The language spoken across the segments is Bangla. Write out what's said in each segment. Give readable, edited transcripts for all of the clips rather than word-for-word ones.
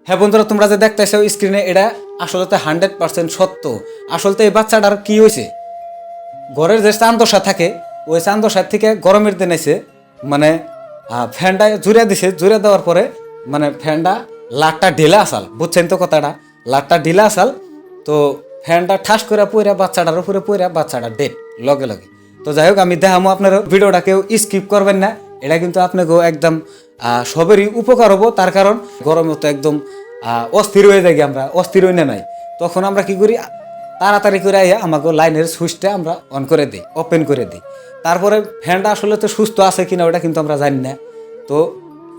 হ্যাঁ বন্ধুরা, তোমরা যে দেখতেছো স্ক্রিনে, এটা আসলে 100% সত্য। আসলে এই বাচ্চাটার কি হয়েছে, ঘরের যে চান্দসা থাকে ওই চান্দসার থেকে গরমের দিন এসে মানে ফ্যানটা জুড়ে দিছে। জুড়ে দেওয়ার পরে মানে ফ্যানটা লাটটা ঢিলা আসাল, বুঝছেন তো কথাটা, লাটটা ঢিলা আসাল। তো ফ্যানটা ঠাস করে পইরা বাচ্চাটার উপরে পইরা বাচ্চাটা ডেড লগে লগে। তো যাই হোক, আমি দেখামো আপনার ভিডিওটা, কেউ স্কিপ করবেন না। এটা কিন্তু আপনাকেও একদম সবেরই উপকার হবো। তার কারণ গরমে তো একদম অস্থির হয়ে যাই, আমরা অস্থির হই না নাই, তখন আমরা কি করি, তাড়াতাড়ি করে আইয়া আমাকে লাইনের সুইচটা আমরা অন করে দিই, ওপেন করে দিই। তারপরে ফ্যানটা আসলে তো সুস্থ আছে কিনা ওটা কিন্তু আমরা জানি না। তো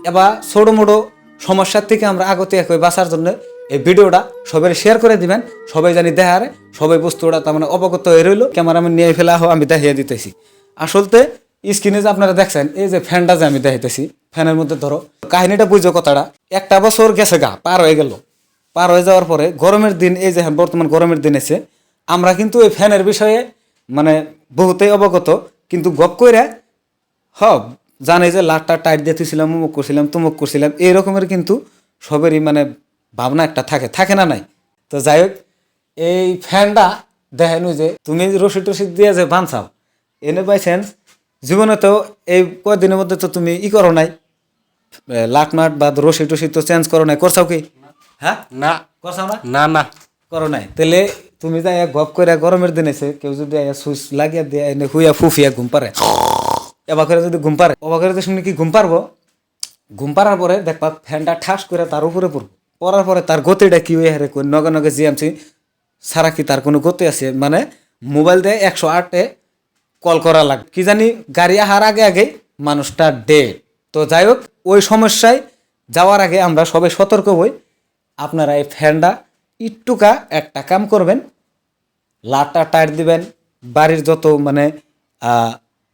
এবার ছোটো মোটো সমস্যার থেকে আমরা আগতে একই বাঁচার জন্য এই ভিডিওটা সবাই শেয়ার করে দিবেন, সবাই জানি দেখার, সবাই বস্তুটা তার মানে অবগত হয়ে রইল। ক্যামেরাম্যান নিয়ে ফেলা হোক, আমি দেখিয়ে দিতেছি। আসলতে স্ক্রিনে যে আপনারা দেখছেন, এই যে ফ্যানটা যে আমি দেখাইতেছি, ফ্যানের মধ্যে ধরো কাহিনীটা বুঝো কথাটা। একটা বছর গেছে গা, পার হয়ে গেল। পার হয়ে যাওয়ার পরে গরমের দিন, এই যে বর্তমান গরমের দিন এসে, আমরা কিন্তু এই ফ্যানের বিষয়ে মানে বহুতেই অবগত, কিন্তু গপ কইরা জানে যে লাটটা টাইট দিয়ে তুইছিলাম, মুমুক করছিলাম, তুমুক করছিলাম, এই রকমের কিন্তু সবেরই মানে ভাবনা একটা থাকে না নাই। তো যাই হোক, এই ফ্যানটা দেখেন যে তুমি রশি টসি দিয়ে যে বানছাও, এনে বাই চান্স জীবনে তো এই কয়েকদিনের মধ্যে তো তুমি করো নাই, লাট মাট বা রশি টসি তো চেঞ্জ করো নাই, করছাও কি? হ্যাঁ, না করছাও না? না না করো নাই? তাহলে তুমি যাই গপ করে গরমের দিন এসে কেউ যদি সুইচ লাগিয়ে দিয়ে এনে হুইয়া ফুফিয়া ঘুম পারে, এবার করে যদি ঘুম পারে, অবাক করে শুনে কি ঘুম পারবো? ঘুম পারার পরে দেখবা ফ্যানটা ঠাস করে তার উপরে পড়বো। পড়ার পরে তার গতিটা কি হয়ে হারে, নগে নগে জিএমসি সারা কি তার কোনো গতি আছে? মানে মোবাইল দিয়ে 108-এ কল করা লাগে, কি জানি গাড়ি আহার আগে আগে মানুষটা ডেড। তো যাই হোক, ওই সমস্যায় যাওয়ার আগে আমরা সবাই সতর্ক হই। আপনারা এই ফ্যানটা একটুকা একটা কাম করবেন, লাটটা টায়ার দিবেন, বাড়ির যত মানে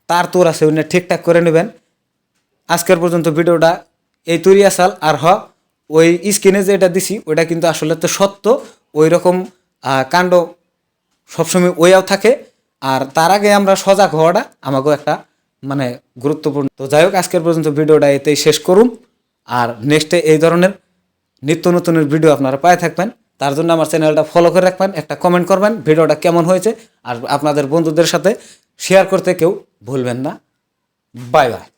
তার তোর আছে ওই ঠিকঠাক করে নেবেন। আজকের পর্যন্ত ভিডিওটা এই তৈরি আসাল। আর ওই স্ক্রিনে যেটা দিছি ওইটা কিন্তু আসলে তো সত্য, ওই রকম কাণ্ড সবসময় ওয়াও থাকে। আর তার আগে আমরা সজাগ হওয়াটা আমাকেও একটা মানে গুরুত্বপূর্ণ। তো যাই হোক, আজকের পর্যন্ত ভিডিওটা এতেই শেষ করুন। আর নেক্সটে এই ধরনের নিত্য নতুনের ভিডিও আপনারা পায়ে থাকবেন। তার জন্য আমার চ্যানেলটা ফলো করে রাখবেন, একটা কমেন্ট করবেন ভিডিওটা কেমন হয়েছে, আর আপনাদের বন্ধুদের সাথে শেয়ার করতে কেউ ভুলবেন না। Bye bye.